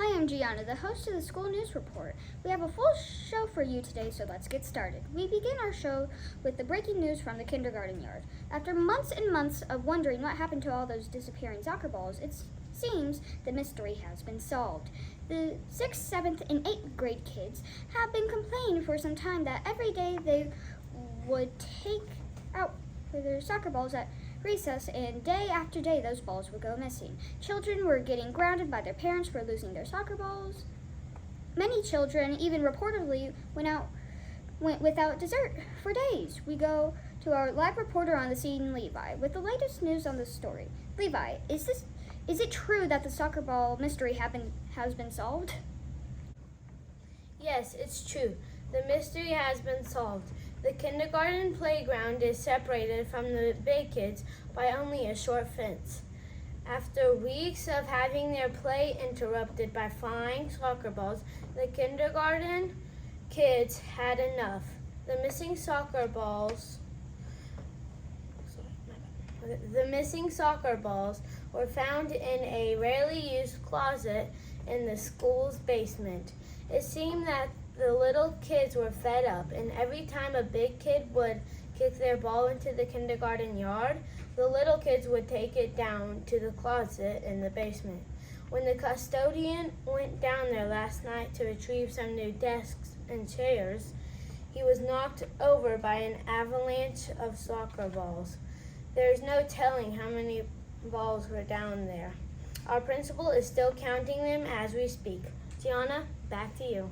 Hi, I'm Gianna, the host of the School News Report. We have a full show for you today, so let's get started. We begin our show with the breaking news from the kindergarten yard. After months and months of wondering what happened to all those disappearing soccer balls, it seems the mystery has been solved. The 6th, 7th, and 8th grade kids have been complaining for some time that every day they would take out their soccer balls at recess, and day after day those balls would go missing. Children were getting grounded by their parents for losing their soccer balls. Many children even reportedly went without dessert for days. We go to our live reporter on the scene, Levi, with the latest news on this story. Levi, is it true that the soccer ball mystery has been solved? Yes, it's true. The mystery has been solved. The kindergarten playground is separated from the big kids by only a short fence. After weeks of having their play interrupted by flying soccer balls, the kindergarten kids had enough. The missing soccer balls were found in a rarely used closet in the school's basement. It seemed that the little kids were fed up, and every time a big kid would kick their ball into the kindergarten yard, the little kids would take it down to the closet in the basement. When the custodian went down there last night to retrieve some new desks and chairs, he was knocked over by an avalanche of soccer balls. There is no telling how many balls were down there. Our principal is still counting them as we speak. Gianna, back to you.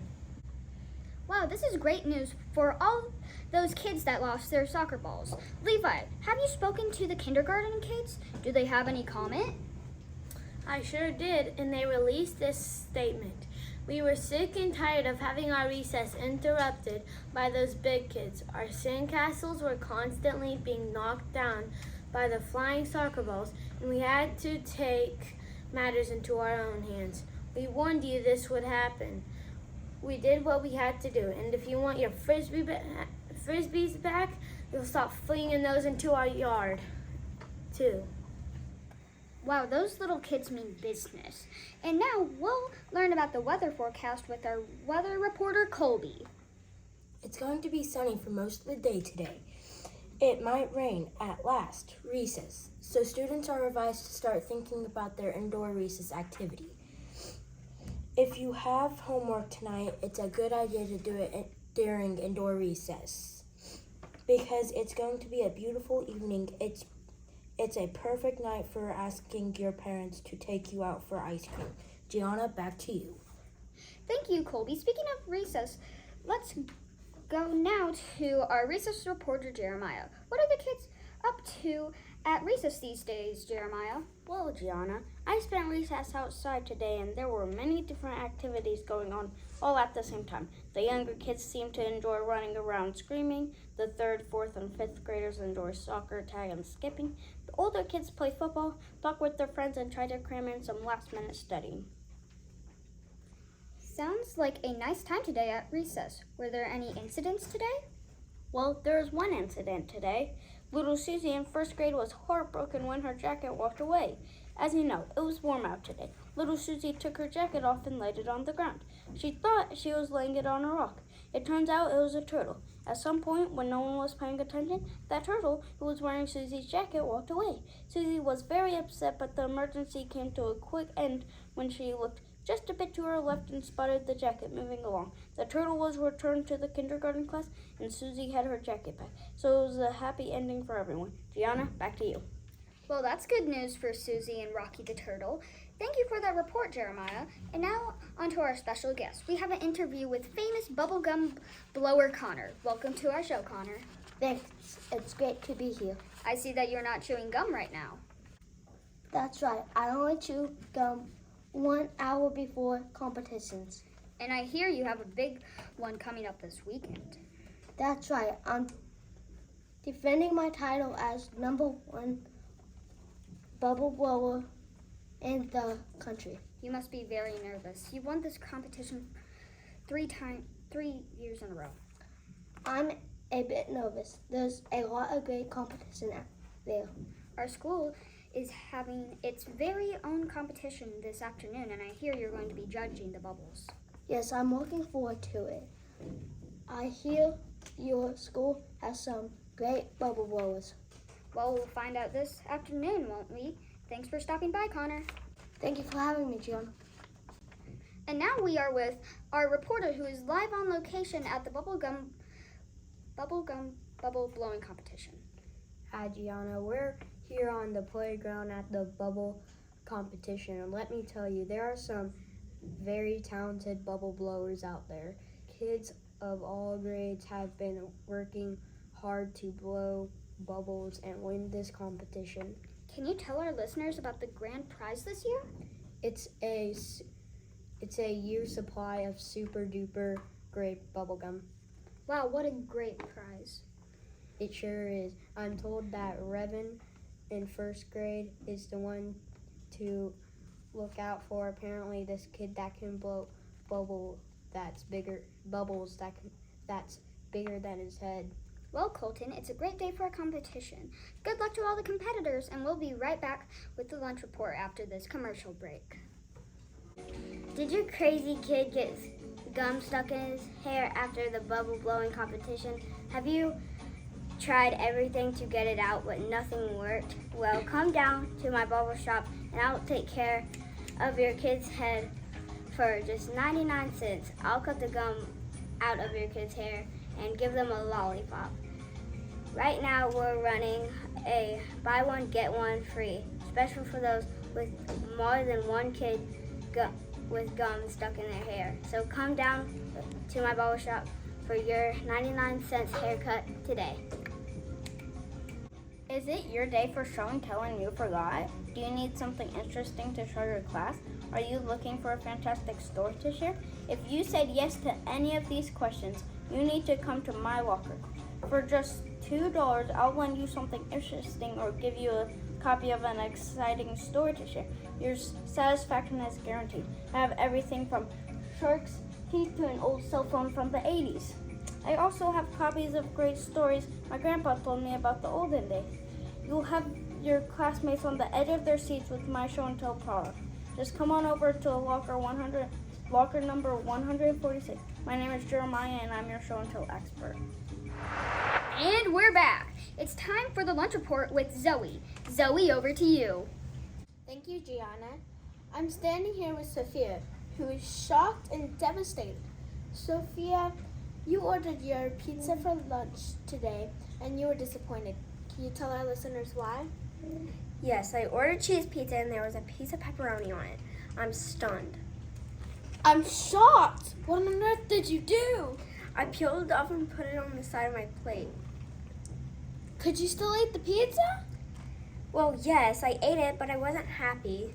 Wow, this is great news for all those kids that lost their soccer balls. Levi, have you spoken to the kindergarten kids? Do they have any comment? I sure did, and they released this statement. We were sick and tired of having our recess interrupted by those big kids. Our sandcastles were constantly being knocked down by the flying soccer balls, and we had to take matters into our own hands. We warned you this would happen. We did what we had to do, and if you want your frisbees back, you'll stop flinging those into our yard, too. Wow, those little kids mean business. And now we'll learn about the weather forecast with our weather reporter, Colby. It's going to be sunny for most of the day today. It might rain at last, recess, so students are advised to start thinking about their indoor recess activity. If you have homework tonight, it's a good idea to do it during indoor recess because it's going to be a beautiful evening. It's a perfect night for asking your parents to take you out for ice cream. Gianna, back to you. Thank you, Colby. Speaking of recess, let's go now to our recess reporter, Jeremiah. What are the kids up to at recess these days, Jeremiah? Well, Gianna, I spent recess outside today and there were many different activities going on all at the same time. The younger kids seemed to enjoy running around screaming. The 3rd, 4th, and 5th graders enjoy soccer, tag, and skipping. The older kids play football, talk with their friends, and try to cram in some last-minute studying. Sounds like a nice time today at recess. Were there any incidents today? Well, there was one incident today. Little Susie in 1st grade was heartbroken when her jacket walked away. As you know, it was warm out today. Little Susie took her jacket off and laid it on the ground. She thought she was laying it on a rock. It turns out it was a turtle. At some point, when no one was paying attention, that turtle who was wearing Susie's jacket walked away. Susie was very upset, but the emergency came to a quick end when she looked just a bit to her left and spotted the jacket moving along. The turtle was returned to the kindergarten class, and Susie had her jacket back. So it was a happy ending for everyone. Gianna, back to you. Well, that's good news for Susie and Rocky the Turtle. Thank you for that report, Jeremiah. And now, on to our special guest. We have an interview with famous bubblegum blower Connor. Welcome to our show, Connor. Thanks. It's great to be here. I see that you're not chewing gum right now. That's right. I only chew gum 1 hour before competitions. And I hear you have a big one coming up this weekend. That's right. I'm defending my title as #1 bubble blower in the country. You must be very nervous. You won this competition 3 years in a row. I'm a bit nervous. There's a lot of great competition out there. Our school is having its very own competition this afternoon, and I hear you're going to be judging the bubbles. Yes, I'm looking forward to it. I hear your school has some great bubble blowers. Well, we'll find out this afternoon, won't we? Thanks for stopping by, Connor. Thank you for having me, Gianna. And now we are with our reporter who is live on location at the bubble blowing competition. Hi, Gianna. We're here on the playground at the bubble competition. And let me tell you, there are some very talented bubble blowers out there. Kids of all grades have been working hard to blow bubbles and win this competition. Can you tell our listeners about the grand prize this year? It's a year supply of super duper great bubblegum. Wow, what a great prize. It sure is. I'm told that Revan in first grade is the one to look out for. Apparently this kid that can blow bubbles that's bigger than his head. Well, Colton, it's a great day for a competition. Good luck to all the competitors, and we'll be right back with the lunch report after this commercial break. Did your crazy kid get gum stuck in his hair after the bubble blowing competition? Have you tried everything to get it out but nothing worked? Well, come down to my bubble shop and I'll take care of your kid's head for just 99 cents. I'll cut the gum out of your kid's hair and give them a lollipop. Right now we're running a buy one get one free, special for those with more than one kid with gum stuck in their hair. So come down to my barber shop for your 99 cents haircut today. Is it your day for show and tell and you forgot? Do you need something interesting to show your class? Are you looking for a fantastic story to share? If you said yes to any of these questions, you need to come to my locker. For just $2, I'll lend you something interesting or give you a copy of an exciting story to share. Your satisfaction is guaranteed. I have everything from sharks' teeth to an old cell phone from the 80s. I also have copies of great stories my grandpa told me about the olden days. You'll have your classmates on the edge of their seats with my show and tell product. Just come on over to locker number 146. My name is Jeremiah and I'm your show and tell expert. And we're back. It's time for the lunch report with Zoe. Zoe, over to you. Thank you, Gianna. I'm standing here with Sophia, who is shocked and devastated. Sophia, you ordered your pizza for lunch today, and you were disappointed. Can you tell our listeners why? Yes, I ordered cheese pizza and there was a piece of pepperoni on it. I'm stunned. I'm shocked. What on earth did you do? I peeled it off and put it on the side of my plate. Could you still eat the pizza? Well, yes, I ate it, but I wasn't happy.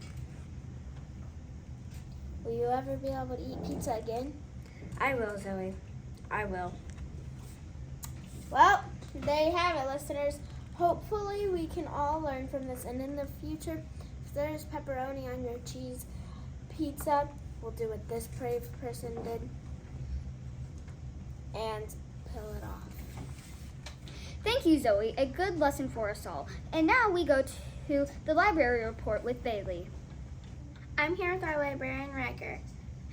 Will you ever be able to eat pizza again? I will, Zoe. I will. Well, there you have it, listeners. Hopefully we can all learn from this, and in the future, if there's pepperoni on your cheese pizza, we'll do what this brave person did and peel it off. Thank you, Zoe. A good lesson for us all. And now we go to the library report with Bailey. I'm here with our librarian, Riker.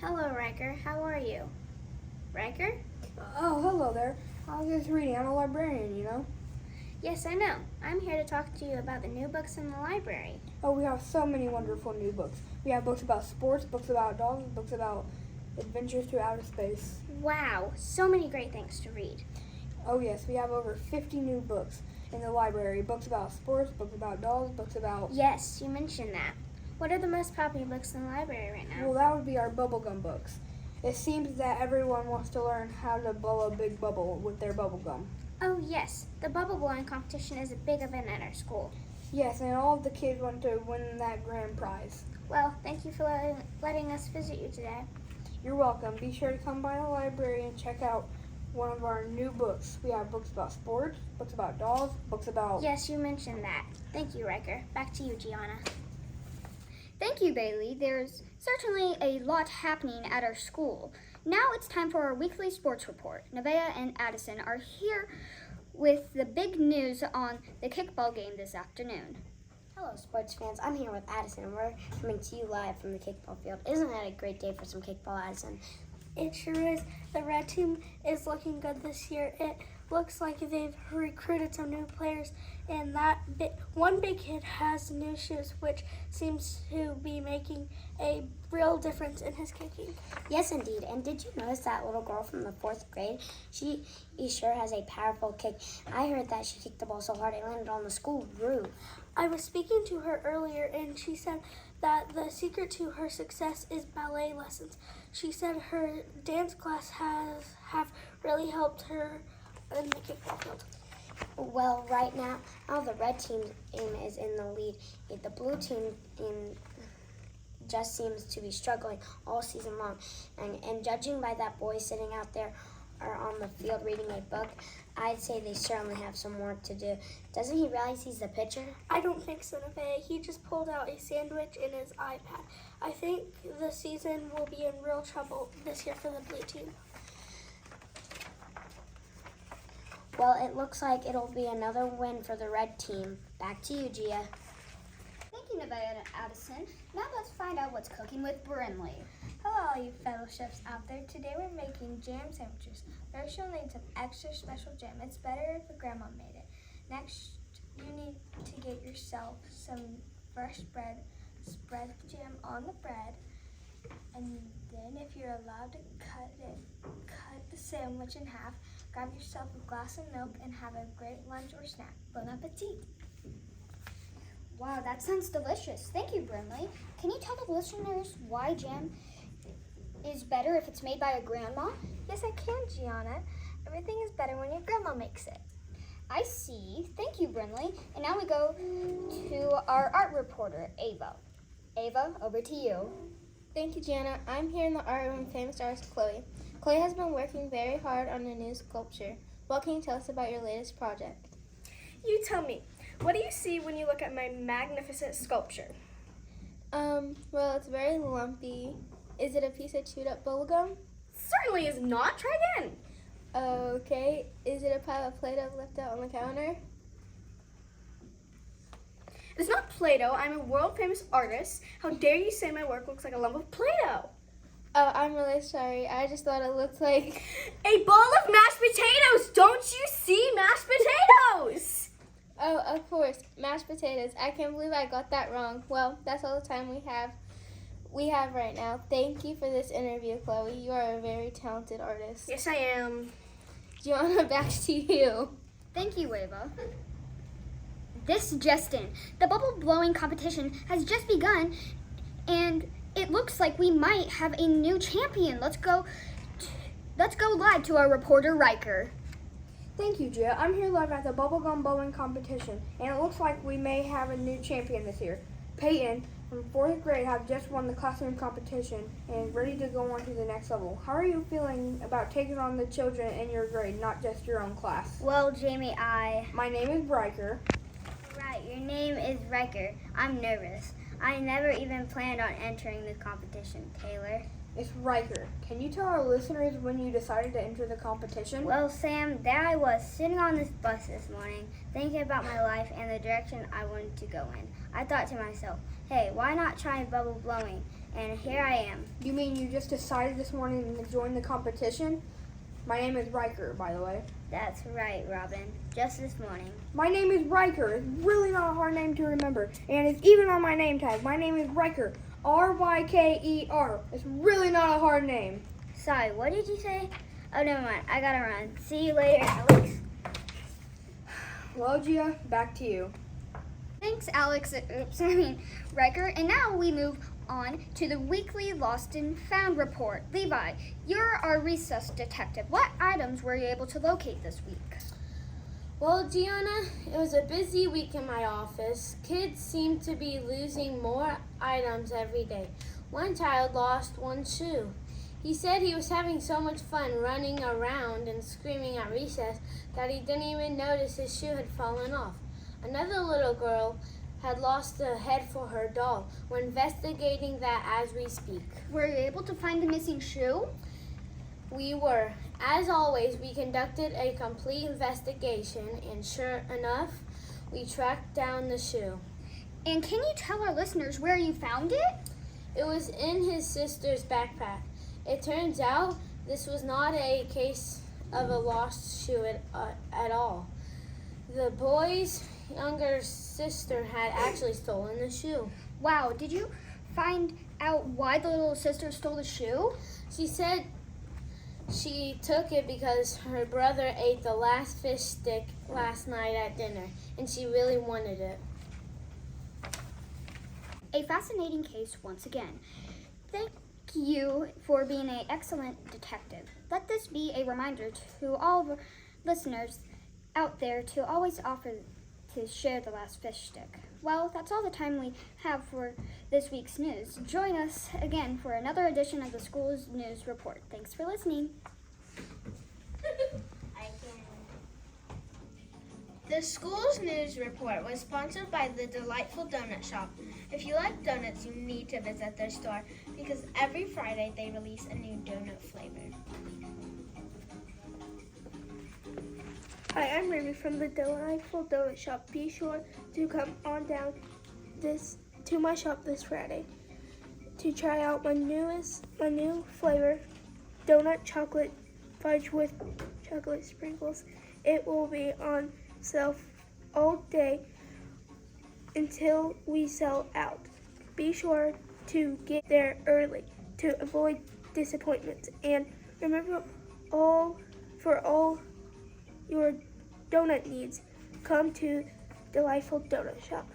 Hello, Riker. How are you? Riker? Oh, hello there. I was just reading. I'm a librarian, you know. Yes, I know. I'm here to talk to you about the new books in the library. Oh, we have so many wonderful new books. We have books about sports, books about dogs, books about adventures through outer space. Wow, so many great things to read. Oh, yes, we have over 50 new books in the library. Books about sports, books about dogs, books about... Yes, you mentioned that. What are the most popular books in the library right now? Well, that would be our bubblegum books. It seems that everyone wants to learn how to blow a big bubble with their bubblegum. Oh, yes. The bubble blowing competition is a big event at our school. Yes, and all of the kids want to win that grand prize. Well, thank you for letting us visit you today. You're welcome. Be sure to come by the library and check out one of our new books. We have books about sports, books about dogs, books about... Yes, you mentioned that. Thank you, Riker. Back to you, Gianna. Thank you, Bailey. There's certainly a lot happening at our school. Now it's time for our weekly sports report. Nevaeh and Addison are here with the big news on the kickball game this afternoon. Hello, sports fans. I'm here with Addison, and we're coming to you live from the kickball field. Isn't that a great day for some kickball, Addison? It sure is. The red team is looking good this year. It looks like they've recruited some new players, and one big kid has new shoes, which seems to be making a real difference in his kicking. Yes, indeed. And did you notice that little girl from the 4th grade? She sure has a powerful kick. I heard that she kicked the ball so hard it landed on the school roof. I was speaking to her earlier, and she said that the secret to her success is ballet lessons. She said her dance class have really helped her in the kickball field. Well, right now, the red team is in the lead. The blue team just seems to be struggling all season long. And judging by that boy sitting out there or on the field reading a book, I'd say they certainly have some work to do. Doesn't he realize he's the pitcher? I don't think so, Nevaeh. He just pulled out a sandwich in his iPad. I think the season will be in real trouble this year for the blue team. Well, it looks like it'll be another win for the red team. Back to you, Gia. Thank you, Nevaeh and Addison. Now let's find out what's cooking with Brinley. Hello, all you fellow chefs out there. Today we're making jam sandwiches. First, you'll need some extra special jam. It's better if a grandma made it. Next, you need to get yourself some fresh bread. Spread the jam on the bread, and then if you're allowed to cut the sandwich in half. Grab yourself a glass of milk and have a great lunch or snack. Bon appetit! Wow, that sounds delicious. Thank you, Brinley. Can you tell the listeners why jam is better if it's made by a grandma? Yes, I can, Gianna. Everything is better when your grandma makes it. I see. Thank you, Brinley. And now we go to our art reporter, Ava. Ava, over to you. Thank you, Gianna. I'm here in the art room with famous artist Chloe. Chloe has been working very hard on a new sculpture. What can you tell us about your latest project? You tell me, what do you see when you look at my magnificent sculpture? Well, it's very lumpy. Is it a piece of chewed up bubblegum? Certainly is not. Try again. Okay. Is it a pile of Play-Doh left out on the counter? It's not Play-Doh. I'm a world famous artist. How dare you say my work looks like a lump of Play-Doh? Oh, I'm really sorry. I just thought it looked like A bowl of mashed potatoes! Don't you see mashed potatoes? Oh, of course, mashed potatoes. I can't believe I got that wrong. Well, that's all the time we have right now. Thank you for this interview, Chloe. You are a very talented artist. Yes, I am. Gianna, back to you. Thank you, Ava. This just in. The bubble blowing competition has just begun, and it looks like we might have a new champion. Let's go live to our reporter, Riker. Thank you, Gia. I'm here live at the bubblegum blowing competition, and it looks like we may have a new champion this year. Peyton from 4th grade have just won the classroom competition and is ready to go on to the next level. How are you feeling about taking on the children in your grade, not just your own class? Well, Jamie, My name is Riker. Right, your name is Riker. I'm nervous. I never even planned on entering the competition, Taylor. It's Riker. Can you tell our listeners when you decided to enter the competition? Well, Sam, there I was sitting on this bus this morning, thinking about my life and the direction I wanted to go in. I thought to myself, hey, why not try bubble blowing? And here I am. You mean you just decided this morning to join the competition? My name is Riker, by the way. That's right, Robin. Just this morning. My name is Riker. It's really not a hard name to remember. And it's even on my name tag. My name is Riker. R-Y-K-E-R. It's really not a hard name. Sorry, what did you say? Oh, never mind. I gotta run. See you later, Alex. Well, Gia, back to you. Thanks, Alex. Riker. And now we move on to the weekly Lost and Found report. Levi, you're our recess detective. What items were you able to locate this week? Well, Gianna, it was a busy week in my office. Kids seem to be losing more items every day. One child lost one shoe. He said he was having so much fun running around and screaming at recess that he didn't even notice his shoe had fallen off. Another little girl had lost a head for her doll. We're investigating that as we speak. Were you able to find the missing shoe? We were. As always, we conducted a complete investigation, and sure enough, we tracked down the shoe. And can you tell our listeners where you found it? It was in his sister's backpack. It turns out this was not a case of a lost shoe at all. The boy's younger sister had actually stolen the shoe. Wow, did you find out why the little sister stole the shoe? She said she took it because her brother ate the last fish stick last night at dinner, and she really wanted it. A fascinating case once again. Thank you for being an excellent detective. Let this be a reminder to all of our listeners out there to always offer to share the last fish stick. Well, that's all the time we have for this week's news. Join us again for another edition of the School's News Report. Thanks for listening. The school's news report was sponsored by the Delightful Donut Shop. If you like donuts, you need to visit their store because every Friday they release a new donut flavor. Hi, I'm Ruby from the Delightful Donut Shop. Be sure to come on down to my shop this Friday to try out my new flavor, donut chocolate fudge with chocolate sprinkles. It will be on sale all day until we sell out. Be sure to get there early to avoid disappointments. And remember, for all your donut needs, come to Delightful Donut Shop.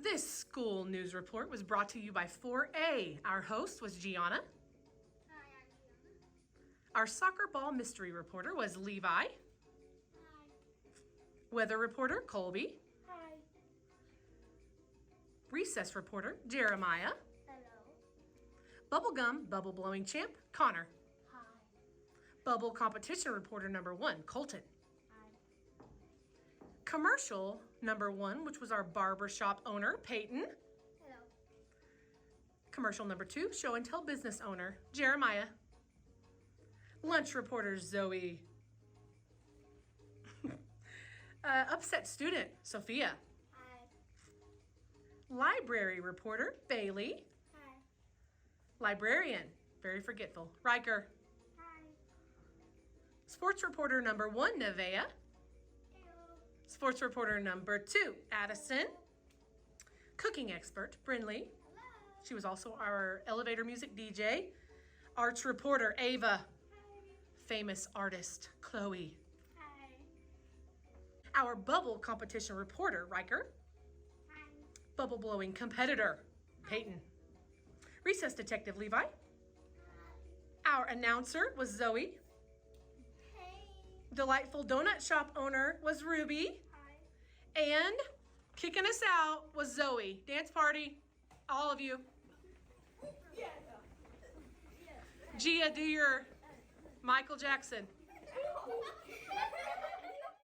This school news report was brought to you by 4A. Our host was Gianna. Hi, I'm Gianna. Our soccer ball mystery reporter was Levi. Hi. Weather reporter Colby. Hi. Recess reporter Jeremiah. Hello. Bubblegum bubble blowing champ Connor. Hi. Bubble competition reporter number 1 Colton. Hi. Commercial number 1, which was our barber shop owner Peyton. Hello. Commercial number 2, show and tell business owner Jeremiah. Lunch reporter Zoe. Upset student Sophia. Hi. Library reporter Bailey. Hi. Librarian, very forgetful, Riker. Hi. Sports reporter number 1 Nevaeh. Hello. Sports reporter number 2 Addison. Cooking expert Brinley. She was also our elevator music DJ. Arts reporter Ava. Famous artist Chloe. Hi. Our bubble competition reporter Riker. Hi. Bubble blowing competitor Peyton. Recess detective Levi. Our announcer was Zoe. Hey. Delightful donut shop owner was Ruby. Hi. And kicking us out was Zoe. Dance party, all of you. Gia, do your Michael Jackson.